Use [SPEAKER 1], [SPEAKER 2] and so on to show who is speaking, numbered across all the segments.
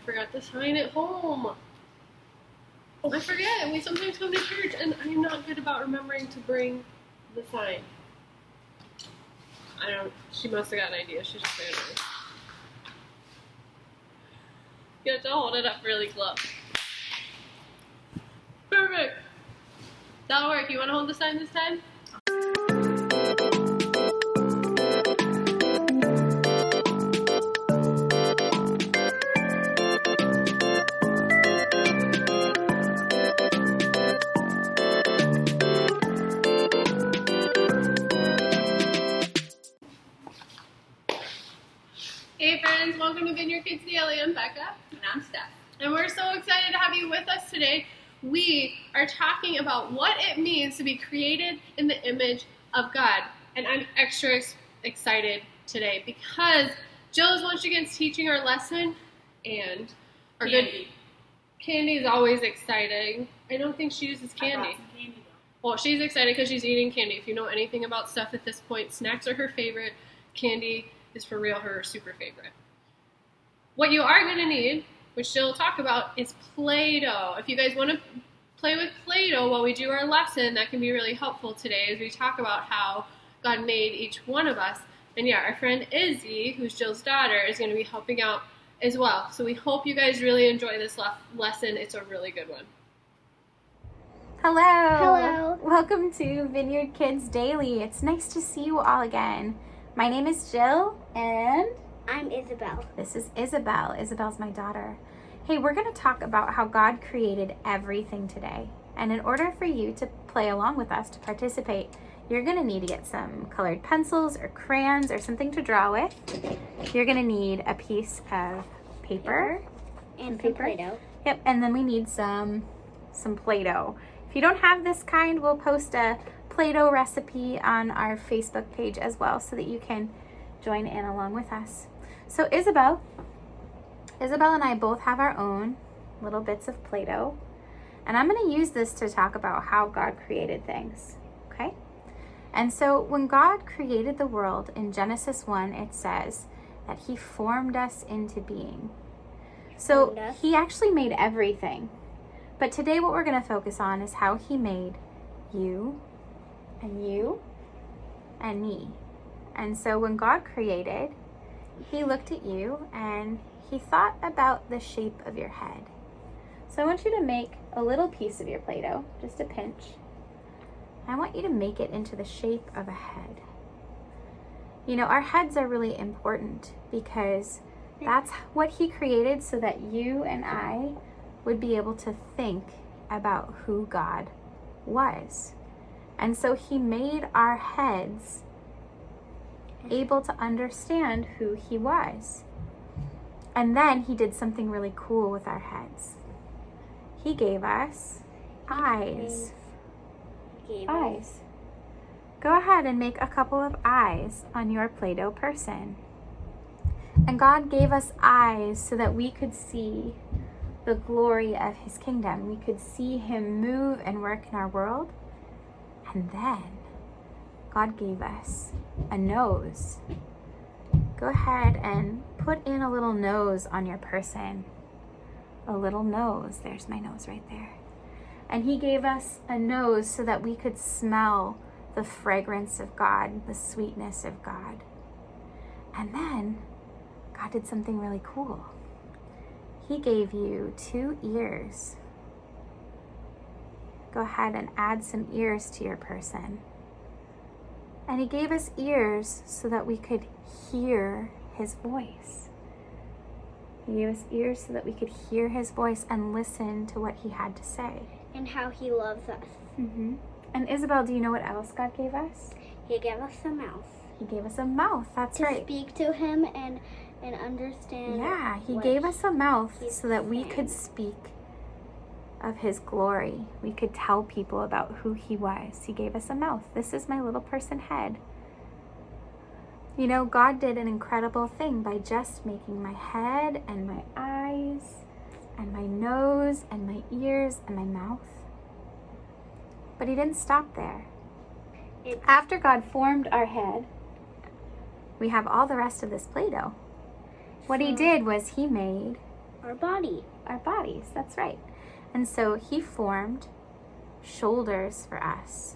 [SPEAKER 1] forgot the sign at home. I forget. We sometimes come to church, and I'm not good about remembering to bring the sign. She must have got an idea. She's just saying it. You have to hold it up really close. Perfect. That'll work. You want to hold the sign this time? Hey friends, welcome to Vineyard Kids Daily. I'm Becca.
[SPEAKER 2] And I'm Steph.
[SPEAKER 1] And we're so excited to have you with us today. We are talking about what it means to be created in the image of God. And I'm extra excited today because Jill's once again teaching our lesson, and our
[SPEAKER 2] Candy.
[SPEAKER 1] Candy is always exciting. I don't think she uses candy.
[SPEAKER 2] I brought some candy though.
[SPEAKER 1] Well, she's excited because she's eating candy. If you know anything about Steph at this point, snacks are her favorite. Candy is for real her super favorite. What you are going to need, which she'll talk about, is Play-Doh. If you guys want to play with Play-Doh while we do our lesson, that can be really helpful today as we talk about how God made each one of us. And yeah, our friend Izzy, who's Jill's daughter, is going to be helping out as well. So we hope you guys really enjoy this lesson. It's a really good one.
[SPEAKER 3] Hello.
[SPEAKER 4] Hello.
[SPEAKER 3] Welcome to Vineyard Kids Daily. It's nice to see you all again. My name is Jill, and
[SPEAKER 4] I'm Isabel.
[SPEAKER 3] this is Isabel. Isabel's my daughter. Hey, we're going to talk about how God created everything today. And in order for you to play along with us, to participate, you're going to need to get some colored pencils or crayons or something to draw with. You're going to need a piece of paper.
[SPEAKER 4] And
[SPEAKER 3] Some
[SPEAKER 4] some Play-Doh.
[SPEAKER 3] Yep, and then we need some Play-Doh. If you don't have this kind, we'll post a Play-Doh recipe on our Facebook page as well so that you can join in along with us. So Isabel and I both have our own little bits of Play-Doh, and I'm going to use this to talk about how God created things, okay? And so when God created the world in Genesis 1, it says that he formed us into being. So
[SPEAKER 4] Formed us.
[SPEAKER 3] he actually made everything. But today what we're going to focus on is how he made you and me. And so when God created, he looked at you and he thought about the shape of your head. So I want you to make a little piece of your Play-Doh, just a pinch. I want you to make it into the shape of a head. You know, our heads are really important because that's what he created so that you and I would be able to think about who God was. And so he made our heads able to understand who he was. And then he did something really cool with our heads. He gave us eyes. Eyes. Go ahead and make a couple of eyes on your Play-Doh person. And God gave us eyes so that we could see the glory of his kingdom. We could see him move and work in our world. And then God gave us a nose. Go ahead and put in a little nose on your person. A little nose. There's my nose right there. And he gave us a nose so that we could smell the fragrance of God, the sweetness of God. And then God did something really cool. He gave you 2 ears. Go ahead and add some ears to your person. And he gave us ears so that we could hear his voice. He gave us ears so that we could hear his voice and listen to what he had to say.
[SPEAKER 4] And how he loves us.
[SPEAKER 3] Mm-hmm. And Isabel, do you know what else God gave us?
[SPEAKER 4] He gave us a mouth.
[SPEAKER 3] He gave us a mouth. That's
[SPEAKER 4] to
[SPEAKER 3] right.
[SPEAKER 4] speak to him and understand.
[SPEAKER 3] Yeah, he
[SPEAKER 4] what
[SPEAKER 3] gave us a mouth
[SPEAKER 4] he's
[SPEAKER 3] so that we
[SPEAKER 4] saying.
[SPEAKER 3] could speak of his glory. We could tell people about who he was. He gave us a mouth. This is my little person head. You know, God did an incredible thing by just making my head and my eyes and my nose and my ears and my mouth. But he didn't stop there. After God formed our head, we have all the rest of this Play-Doh. What he did was he made
[SPEAKER 4] our body.
[SPEAKER 3] Our bodies, that's right. And so he formed shoulders for us.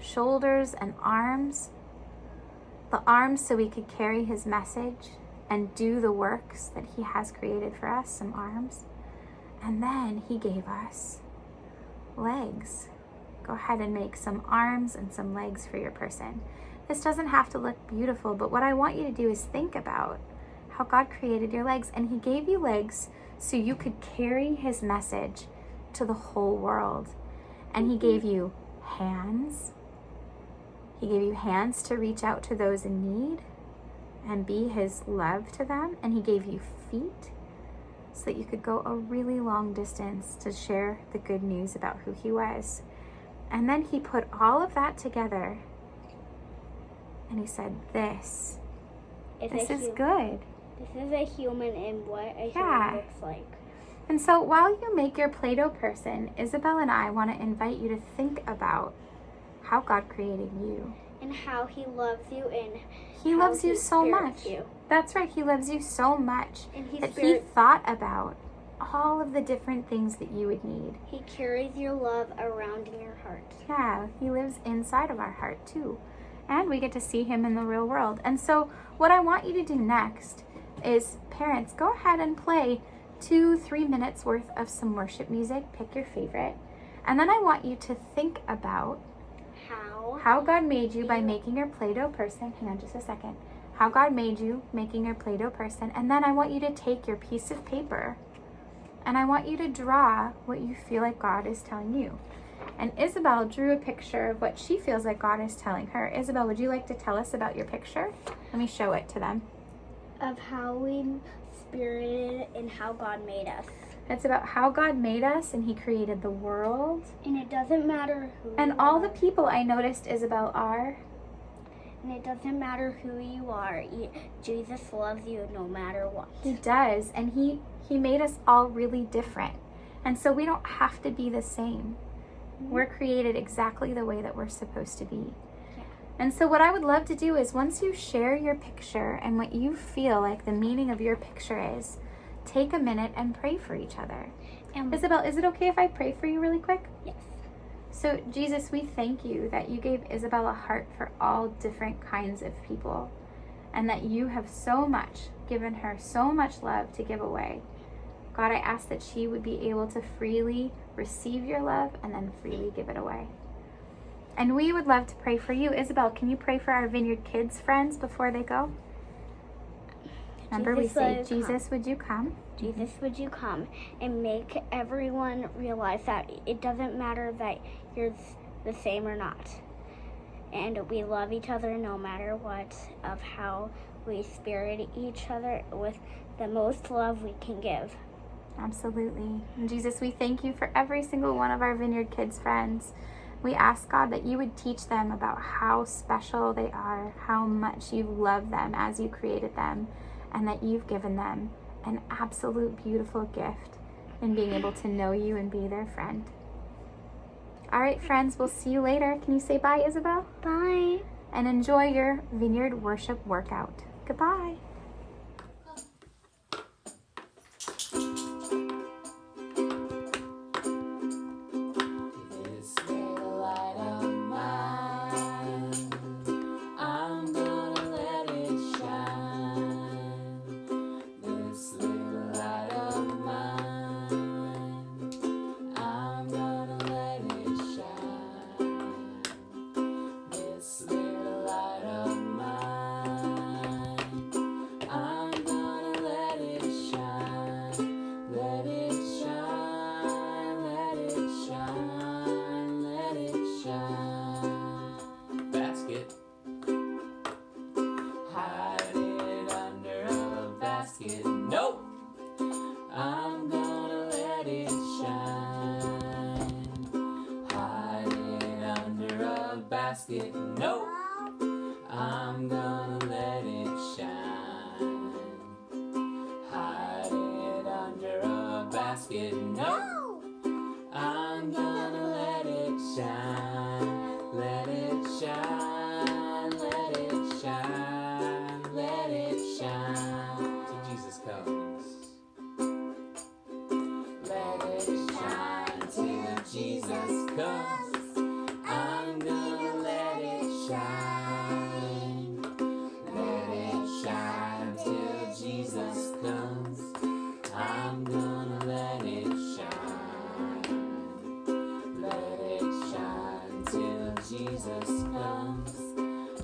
[SPEAKER 3] Shoulders and arms. The arms so we could carry his message and do the works that he has created for us, some arms. And then he gave us legs. Go ahead and make some arms and some legs for your person. This doesn't have to look beautiful, but what I want you to do is think about how God created your legs, and he gave you legs so you could carry his message to the whole world. And he gave you hands. He gave you hands to reach out to those in need and be his love to them. And he gave you feet so that you could go a really long distance to share the good news about who he was. And then he put all of that together and he said, this is good.
[SPEAKER 4] This is a human and what a
[SPEAKER 3] Yeah.
[SPEAKER 4] human looks like.
[SPEAKER 3] And so while you make your Play-Doh person, Isabel and I want to invite you to think about how God created you.
[SPEAKER 4] And how he loves you and
[SPEAKER 3] He
[SPEAKER 4] how
[SPEAKER 3] loves you
[SPEAKER 4] he
[SPEAKER 3] so
[SPEAKER 4] spirits
[SPEAKER 3] much.
[SPEAKER 4] you.
[SPEAKER 3] That's right, he loves you so much
[SPEAKER 4] And he
[SPEAKER 3] that he
[SPEAKER 4] spirit
[SPEAKER 3] thought about all of the different things that you would need.
[SPEAKER 4] he carries your love around in your heart.
[SPEAKER 3] Yeah, he lives inside of our heart too. And we get to see him in the real world. And so what I want you to do next is, parents, go ahead and play 2-3 minutes worth of some worship music. Pick your favorite. And then I want you to think about how God made you by making your Play-Doh person. Hang on just a second. How God made you making your Play-Doh person. And then I want you to take your piece of paper and I want you to draw what you feel like God is telling you. And Isabel drew a picture of what she feels like God is telling her. Isabel, would you like to tell us about your picture? Let me show it to them.
[SPEAKER 4] Of how we spirited and how God made us.
[SPEAKER 3] It's about how God made us and he created the world.
[SPEAKER 4] And it doesn't matter who
[SPEAKER 3] And
[SPEAKER 4] you
[SPEAKER 3] all
[SPEAKER 4] are.
[SPEAKER 3] the people I noticed, Isabel, are.
[SPEAKER 4] And it doesn't matter who you are. Jesus loves you no matter what.
[SPEAKER 3] He does. And he made us all really different. And so we don't have to be the same. We're created exactly the way that we're supposed to be.
[SPEAKER 4] Yeah.
[SPEAKER 3] And so what I would love to do is, once you share your picture and what you feel like the meaning of your picture is, take a minute and pray for each other.
[SPEAKER 4] And
[SPEAKER 3] Isabel, is it okay if I pray for you really quick?
[SPEAKER 4] yes.
[SPEAKER 3] So Jesus, we thank you that you gave Isabel a heart for all different kinds of people, and that you have so much given her, so much love to give away. God, I ask that she would be able to freely receive your love and then freely give it away. And we would love to pray for you. Isabel, can you pray for our Vineyard Kids friends before they go? Remember, we say, Jesus, would you come?
[SPEAKER 4] Jesus, would you come and make everyone realize that it doesn't matter that you're the same or not. And we love each other no matter what, of how we spirit each other with the most love we can give.
[SPEAKER 3] Absolutely. And Jesus, we thank you for every single one of our Vineyard Kids friends. We ask, God, that you would teach them about how special they are, how much you love them as you created them, and that you've given them an absolute beautiful gift in being able to know you and be their friend. All right, friends, we'll see you later. Can you say bye, Isabel?
[SPEAKER 4] Bye.
[SPEAKER 3] And enjoy your Vineyard worship workout. Goodbye.
[SPEAKER 2] No, I'm gonna let it shine. Hide it under a basket. No, I'm gonna let it shine. Let it shine. Let it shine. Let it shine. Till Jesus comes. Jesus comes, I'm gonna let it shine. Let it shine till Jesus comes. I'm gonna let it shine. Let it shine till Jesus comes.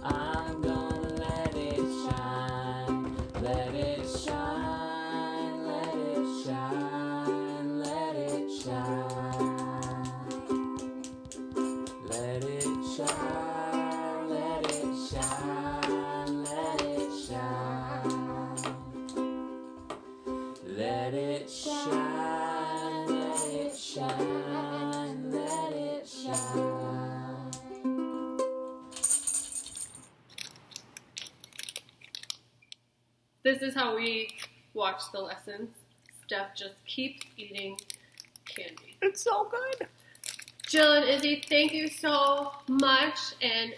[SPEAKER 2] I'm gonna let it shine. Let it shine. Let it shine. Let it shine. Let it shine. Let it shine. Let it shine. Let it shine. Let it shine. Let it shine.
[SPEAKER 1] This is how we watch the lessons. Steph just keeps eating candy.
[SPEAKER 5] It's so good.
[SPEAKER 1] Jill and Izzy, thank you so much. And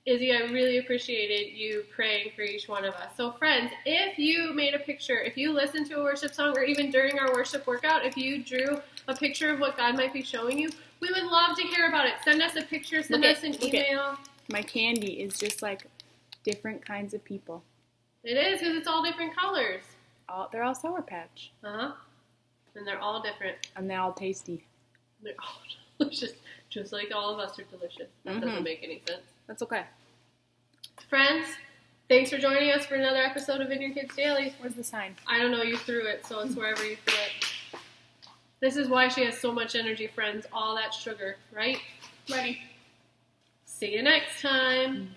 [SPEAKER 1] Izzy, I really appreciated you praying for each one of us. So friends, if you made a picture, if you listened to a worship song, or even during our worship workout, if you drew a picture of what God might be showing you, we would love to hear about it. Send us a picture, send us an email.
[SPEAKER 5] My candy is just like different kinds of people.
[SPEAKER 1] It is, because it's all different colors.
[SPEAKER 5] They're all Sour Patch.
[SPEAKER 1] Uh-huh. And they're all different.
[SPEAKER 5] And they're all tasty.
[SPEAKER 1] They're all delicious. Just like all of us are delicious. That doesn't make any sense.
[SPEAKER 5] That's okay.
[SPEAKER 1] Friends, thanks for joining us for another episode of In Your Kids Daily.
[SPEAKER 5] Where's the sign?
[SPEAKER 1] I don't know, you threw it, so it's wherever you threw it. This is why she has so much energy, friends. All that sugar, right?
[SPEAKER 5] Ready.
[SPEAKER 1] See you next time.